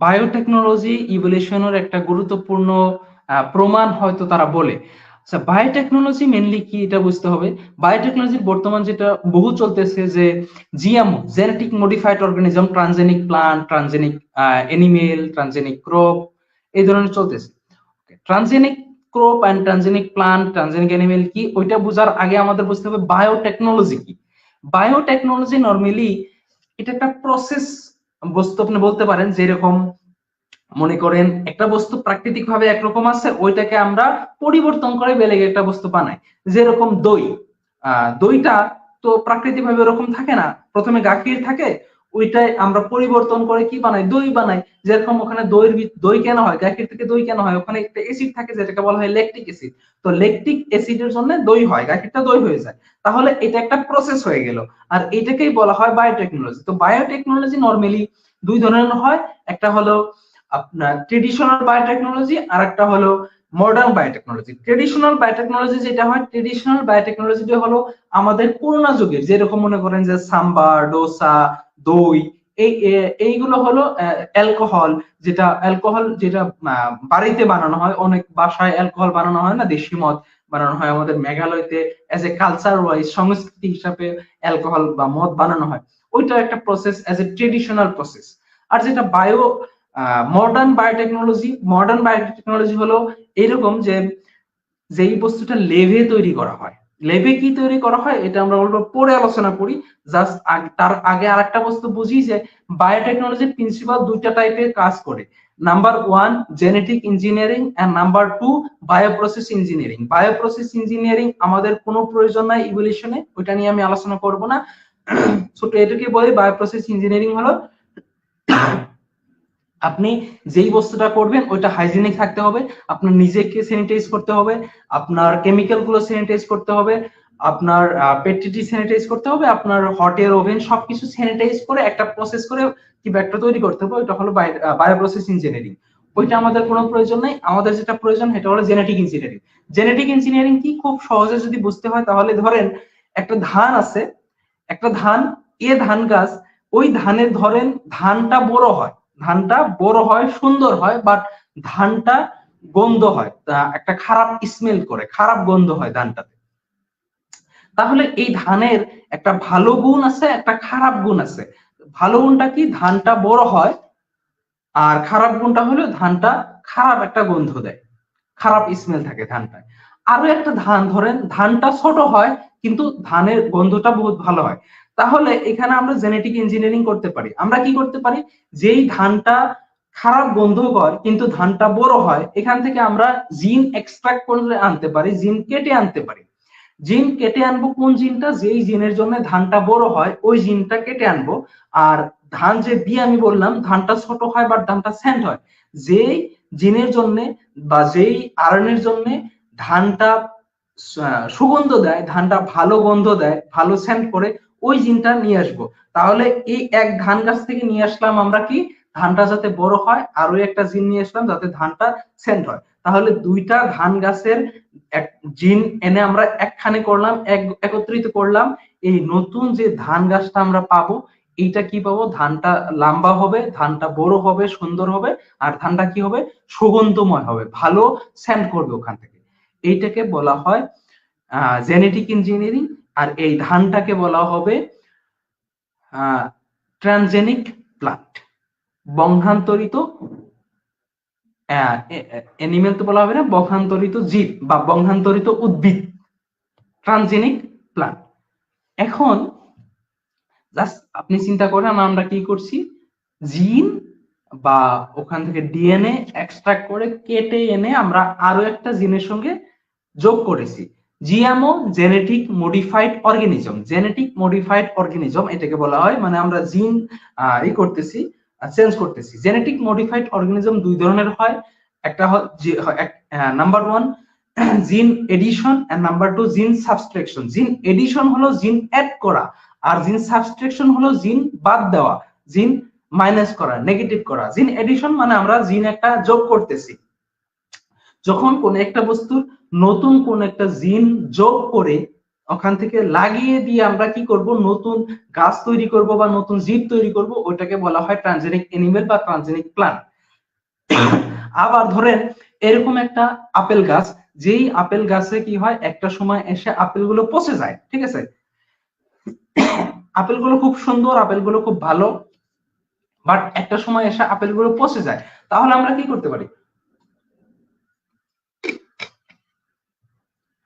Biotechnology ইভলিউশনের একটা গুরুত্বপূর্ণ প্রমাণ হয়তো তারা বলে। আচ্ছা, বায়োটেকনোলজি মেনলি কি এটা বুঝতে হবে। বায়োটেকনোলজির বর্তমান যেটা বহু চলতেছে যে GMO, genetic modified organism, transgenic plant, transgenic animal, transgenic crop, এই ধরনের চলতেছে। Transgenic crop and transgenic plant, transgenic animal কি, ওইটা বোঝার আগে আমাদের বুঝতে হবে বায়োটেকনোলজি কি। বায়োটেকনোলজি নরমালি এটা একটা প্রসেস বস্তু, আপনি বলতে পারেন যেরকম মনে করেন একটা বস্তু প্রাকৃতিক ভাবে একরকম আছে, ওইটাকে আমরা পরিবর্তন করে বেলেগ একটা বস্তু বানাই। যেরকম দই, দইটা তো প্রাকৃতিক ভাবে ওরকম থাকে না, প্রথমে গাখীর থাকে, ওইটাই আমরা পরিবর্তন করে কি বানাই, দই বানাই। যেরকম ওখানে দই কেন হয়, গাখীর থেকে দই কেন হয়, ওখানে একটা অ্যাসিড থাকে যেটাকে বলা হয় ল্যাকটিক অ্যাসিড। তো ল্যাকটিক অ্যাসিডের জন্য দই হয়, গাখীরটা দই হয়ে যায়। তাহলে এটা একটা প্রসেস হয়ে গেল, আর এটাকেই বলা হয় বায়োটেকনোলজি। তো বায়োটেকনোলজি নরমালি দুই ধরনের হয়, একটা হলো আপনার ট্রেডিশনাল বায়োটেকনোলজি, আর একটা হলো মডার্ন বায়োটেকনোলজি। ট্রেডিশনাল বায়োটেকনোলজি যেটা হয়, ট্রেডিশনাল বায়োটেকনোলজিটা হলো আমাদের পুরোনো যুগের, যেরকম মনে করেন যে সাম্বার, ডোসা, দই, এইগুলো হলো অ্যালকোহল, যেটা বাড়িতে বানানো হয়। অনেক বাসায় অ্যালকোহল বানানো হয় না, দেশি মদ বানানো হয়। আমাদের মেঘালয়তে এজ এ কালচার ওয়াইজ, সংস্কৃতি হিসাবে অ্যালকোহল বা মদ বানানো হয়। ওইটা একটা process, as a traditional process. আর যেটা মডার্ন বায়োটেকনোলজি হলো এরকম যে যেই বস্তুটা লেভে তৈরি করা হয়। লেভে কি তৈরি করা হয় এটা আমরা বলবো পরে আলোচনা করি। জাস্ট তার আগে আরেকটা বস্তু বুঝি যে বায়োটেকনোলজির প্রিন্সিপাল দুইটা টাইপের কাজ করে। Number one genetic engineering, and number two bioprocess engineering. Bioprocess engineering আমাদের কোনো প্রয়োজন নাই ইভলিউশনে, ওইটা নিয়ে আমি আলোচনা করব না। ছোট এটুকুই বলি, বায়োপ্রসেস ইঞ্জিনিয়ারিং হলো আপনি যেই বস্তুটা করবেন ওইটা হাইজিনিক থাকতে হবে, আপনার নিজেকে স্যানিটাইজ করতে হবে, আপনার কেমিক্যাল গুলো স্যানিটাইজ করতে হবে, আপনার পেট্রিটি স্যানিটাইজ করতে হবে, আপনার হট এয়ার ওভেন সবকিছু স্যানিটাইজ করে একটা প্রসেস করে কি একটা তৈরি করতে হবে। ওইটা হলো বায়োপ্রসেস ইঞ্জিনিয়ারিং। ওইটা আমাদের কোনো প্রয়োজন নাই, আমাদের যেটা প্রয়োজন সেটা হলো জেনেটিক ইঞ্জিনিয়ারিং। জেনেটিক ইঞ্জিনিয়ারিং কি, খুব সহজে যদি বুঝতে হয় তাহলে ধরেন একটা ধান আছে, একটা ধান, ধান গাছ, ওই ধানের ধরেন ধানটা বড় হয় সুন্দর হয়, বাট ধানটা গন্ধ হয়, একটা খারাপ স্মেল করে, খারাপ গন্ধ হয় ধানটাতে। তাহলে এই ধানের একটা ভালো গুণ আছে, একটা খারাপ গুণ আছে। ভালো গুণটা কি, ধানটা বড় হয়, আর খারাপ গুণটা হলো ধানটা খারাপ একটা গন্ধ দেয়, খারাপ স্মেল থাকে ধানটায়। আরো একটা ধান ধরেন ধানটা ছোট হয় কিন্তু ধানের গন্ধটা বহুত ভালো হয়। তাহলে এখানে আমরা জেনেটিক ইঞ্জিনিয়ারিং করতে পারি। আমরা কি করতে পারি, যেই ধানটা খারাপ গন্ধকর কিন্তু ধানটা বড় হয়, এখান থেকে আমরা জিন এক্সট্রাক্ট করে আনতে পারি, জিন কেটে আনতে পারি। জিন কেটে আনবো, কোন জিনটা, যেই জিনের জন্য ধানটা বড় হয় ওই জিনটা কেটে আনবো। আর ধান যে দিয়ে আমি বললাম ধানটা ছোট হয় বা ধানটা স্যান্ড হয়, যেই জিনের জন্য বা যেই আরনের জন্য ধানটা সুগন্ধ দেয়, ধানটা ভালো গন্ধ দেয়, ভালো সেন্ট করে, ওই জিনটা নিয়ে আসবো। তাহলে এই এক ধান গাছ থেকে নিয়ে আসলাম আমরা কি, ধানটা যাতে বড় হয়, আর ওই একটা জিন নিয়ে আসলাম যাতে ধানটা সেন্ট হয়। তাহলে দুইটা ধান গাছের এক জিন এনে আমরা একখানে করলাম, একত্রিত করলাম। এই নতুন যে ধান গাছটা আমরা পাবো, এইটা কি পাবো, ধানটা লম্বা হবে, ধানটা বড় হবে, সুন্দর হবে, আর ধানটা কি হবে, সুগন্ধময় হবে, ভালো সেন্ট করবে ওখান থেকে। এইটাকে বলা হয় জেনেটিক ইঞ্জিনিয়ারিং। আর এই ধানটাকে বলা হবে ট্রানজেনিক প্লান্ট, বংশান্তরিত অ্যানিমেল তো বলা হবে না, বংশান্তরিত জীব বা বংশান্তরিত উদ্ভিদ, ট্রানজেনিক প্লান্ট। এখন জাস্ট আপনি চিন্তা করেন আমরা কি করছি, জিন বা ওখান থেকে ডিএনএ এক্সট্রাক্ট করে কেটে এনে আমরা আরো একটা জিনের সঙ্গে যোগ করেছি। GMO, genetic modified organism. Genetic modified organism এটাকে বলা হয়, মানে আমরা জিন করতেছি, চেঞ্জ করতেছি। জেনেটিক মডিফাইড অর্গানিজম দুই ধরনের হয়, একটা নাম্বার ওয়ান জিন এডিশন, এন্ড নাম্বার টু জিন সাবস্ট্রাকশন। জিন এডিশন হলো জিন অ্যাড করা, আর জিন সাবস্ট্রাকশন হলো জিন বাদ দেওয়া, জিন মাইনাস করা, নেগেটিভ করা। জিন এডিশন মানে আমরা জিন একটা যোগ করতেছি। যখন কোন একটা বস্তুর নতুন কোন একটা জিন যোগ করে ওখান থেকে লাগিয়ে দিয়ে আমরা কি করব, নতুন গাছ তৈরি করব বা নতুন জীব তৈরি করব, ওইটাকে বলা হয় ট্রানজেনিক এনিমেল বা ট্রানজেনিক প্লান্ট। আবার ধরেন এরকম একটা আপেল গাছ, যেই আপেল গাছে কি হয় একটা সময় এসে আপেলগুলো পচে যায়, ঠিক আছে, আপেলগুলো খুব সুন্দর, আপেলগুলো খুব ভালো, বাট একটা সময় এসে আপেলগুলো পচে যায়। তাহলে আমরা কি করতে পারি?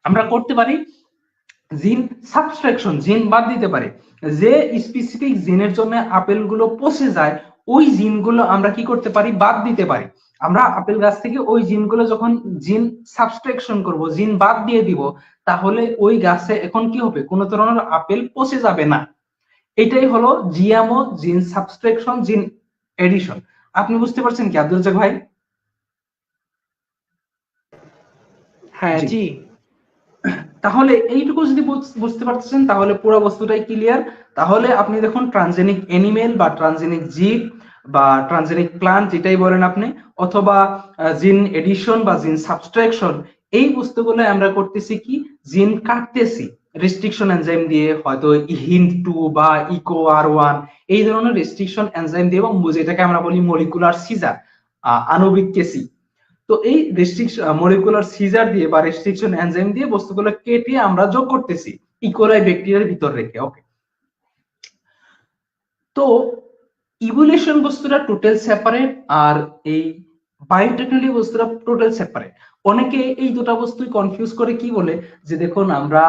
আমরা করতে পারি জিন সাবস্ট্রাকশন, জিন বাদ দিতে পারি। যে স্পেসিফিক জিনের জন্য আপেলগুলো পচে যায়, ওই জিনগুলো আমরা কি করতে পারি? বাদ দিতে পারি। আমরা আপেল গাছ থেকে ওই জিনগুলো যখন জিন সাবস্ট্রাকশন করব, জিন বাদ দিয়ে দিব, তাহলে ওই গাছে এখন কি হবে? কোনো ধরনের আপেল পচে যাবে না। এটাই হলো জিএমও, জিন সাবস্ট্রাকশন, জিন এডিশন। আপনি বুঝতে পারছেন কি আব্দুল রাজ্জাক ভাই? হ্যাঁ জি। জি। তাহলে এইটুকু যদি বুঝতে পারতেছেন তাহলে পুরো বস্তুটাই ক্লিয়ার। তাহলে আপনি দেখুন ট্রানজেনিক অ্যানিমেল বা ট্রানজেনিক জীব বা ট্রানজেনিক প্লান্ট যেটাই বলেন আপনি, অথবা জিন এডিশন বা জিন সাবস্ট্রাকশন, এই বস্তুগুলো আমরা করতেছি কি? জিন কাটতেছি রেস্ট্রিকশন এনজাইম দিয়ে, হয়তো হিন্ড 2 বা ইকো আর1, এই ধরনের রেস্ট্রিকশন এনজাইম দিয়ে, এবং যেটাকে আমরা বলি মলিকুলার সিজার, আণবিক কেসি। তো এই রেস্ট্রিকশন মলিকুলার সিজার দিয়ে বা রেস্ট্রিকশন এনজাইম দিয়ে বস্তুগুলো কেটে আমরা যোগ করতেছি ইকোলাই ব্যাকটেরিয়ার ভিতর রেখে। ওকে, তো ইভলিউশন বস্তুটা টোটাল সেপারেট, আর এই বায়োটেকনোলজি বস্তুটা টোটাল সেপারেট। অনেকে এই দুটো বস্তুই কনফিউজ করে, কি বলে যে দেখুন আমরা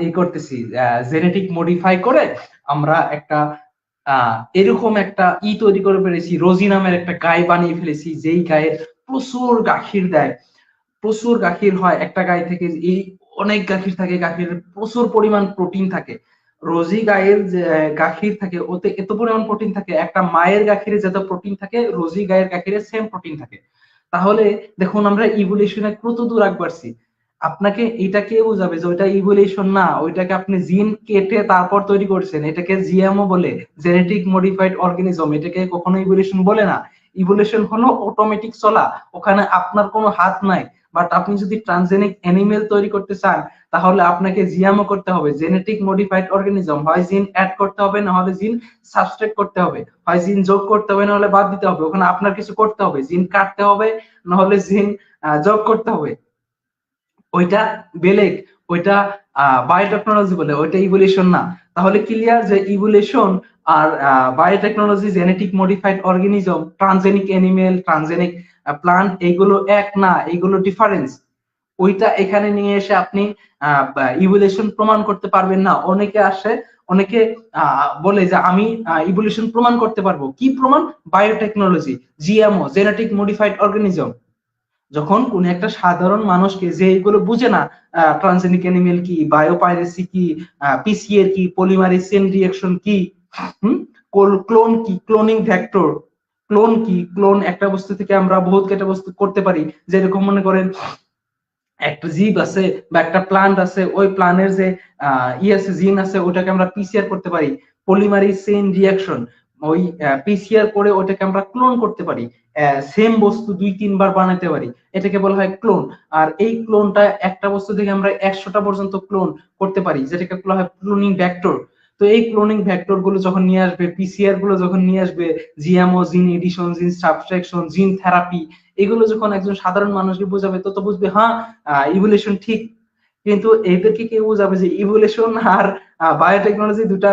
এই করতেছি জেনেটিক মডিফাই করে আমরা একটা এরকম একটা তৈরি করে ফেলেছি, রোজি নামের একটা গাই বানিয়ে ফেলেছি, যেই গায়ের প্রচুর গাখীর দেয়, প্রচুর গাখীর হয় একটা গাই থেকে, এই অনেক গাখীর থাকে, গাখীর প্রচুর পরিমাণ প্রোটিন থাকে। রোজি গায়ের যে গাখীর থাকে ওতে এত পরিমাণ প্রোটিন থাকে, একটা মায়ের গাখীরে যত প্রোটিন থাকে রোজি গায়ের গাখীরে সেম প্রোটিন থাকে। তাহলে দেখুন আমরা ইভলিউশনে কত দূর আগ বাড়ছি। আপনাকে এটা কে বোঝাবে যে ওইটা ইভলিউশন না, ওইটাকে আপনি জিন কেটে তারপর তৈরি করছেন, এটাকে জিএমও বলে, জেনেটিক মডিফাইড অর্গানিজম, এটাকে কখনো ইভলিউশন বলে না। ইভলিউশন হলো অটোমেটিক চলা, ওখানে আপনার কোনো হাত নাই। বাট আপনি যদি ট্রানজেনিক অ্যানিমেল তৈরি করতে চান, তাহলে আপনাকে জিএমও করতে হবে, জেনেটিক মডিফাইড অর্গানিজম, হয় জিন অ্যাড করতে হবে, না হলে জিন সাবস্ট্রাক্ট করতে হবে, হয় জিন যোগ করতে হবে, না হলে বাদ দিতে হবে। ওখানে আপনার কিছু করতে হবে, জিন কাটতে হবে, না হলে জিন যোগ করতে হবে। ওইটা বেলেগ, ওইটা বায়োটেকনোলজি বলে, ওইটা ইভলিউশন না। তাহলে ক্লিয়ার যে ইভলিউশন আর biotechnology, genetic modified organism, transgenic animal, transgenic plant, এইগুলো এক না, এইগুলো ডিফারেন্স। ওইটা এখানে নিয়ে এসে আপনি ইভলিউশন প্রমাণ করতে পারবেন না। অনেকে আসে, অনেকে বলে যে আমি ইভলিউশন প্রমাণ করতে পারবো। কি প্রমাণ? Biotechnology, GMO, genetic modified organism. যখন কোন একটা সাধারণ মানুষকে, যে এগুলো বুঝে না, ট্রানজেনিক অ্যানিমেল কি, বায়োপাইরেসি কি, পিসিএর কি, পলিমারেজ চেইন রিঅ্যাকশন কি, ক্লোন কি, ক্লোনিং ভেক্টর, ক্লোন কি, ক্লোন একটা বস্তু থেকে আমরা বহুত একটা বস্তু করতে পারি। যেরকম মনে করেন একটা জীব আছে বা একটা প্লান্ট আছে, ওই প্লান্টের যে আছে, জিন আছে, ওটাকে আমরা পিসিআর করতে পারি, পলিমারেজ চেইন রিঅ্যাকশন, ওই পিসিআর করে ওটাকে আমরা ক্লোন করতে পারি, সেম বস্তু 2-3 বার বানাতে পারি, এটাকে বলা হয় ক্লোন। আর এই ক্লোনটা একটা বস্তু থেকে আমরা 100টা পর্যন্ত ক্লোন করতে পারি, যেটাকে বলা হয় ক্লোনিং ভেক্টর। তো এই ক্লোনিং ভেক্টর গুলো যখন নিয়ে আসবে, পিসিআর গুলো যখন নিয়ে আসবে, জিএমও, জিন এডিশন, জিন সাবস্ট্রাকশন, জিন থেরাপি, এগুলো যখন একজন সাধারণ মানুষকে বোঝাবে, তো তো বুঝবে হ্যাঁ ইভলিউশন ঠিক। কিন্তু এদেরকে কেউ বোঝাবে যে ইভলিউশন আর বায়োটেকনোলজি দুটা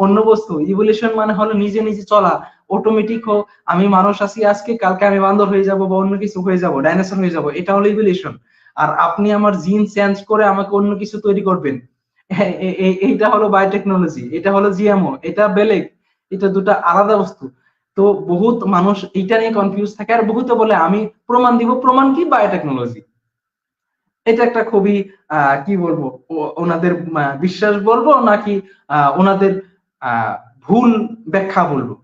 অন্য বস্তু। ইভলিউশন মানে হলো নিজে নিজে চলা, অটোমেটিক হোক, আমি মানুষ আছি আজকে, কালকে আমি বান্দর হয়ে যাব বা অন্য কিছু হয়ে যাব, ডাইনোসর হয়ে যাব, এটা হলো ইভলিউশন। আর আপনি আমার জিন চেঞ্জ করে আমাকে অন্য কিছু তৈরি করবেন, এইটা হলো বায়োটেকনোলজি, এটা হলো জিএমও, এটা বেলেগ, এটা দুটা আলাদা বস্তু। তো বহুত মানুষ এইটা নিয়ে কনফিউজ থাকে, আর বহুত বলে আমি প্রমাণ দিব। প্রমাণ কি? বায়োটেকনোলজি। এটা একটা খুবই কি বলবো, ওনাদের বিশ্বাস বলবো নাকি ওনাদের আহ ভুল ব্যাখ্যা বলবো?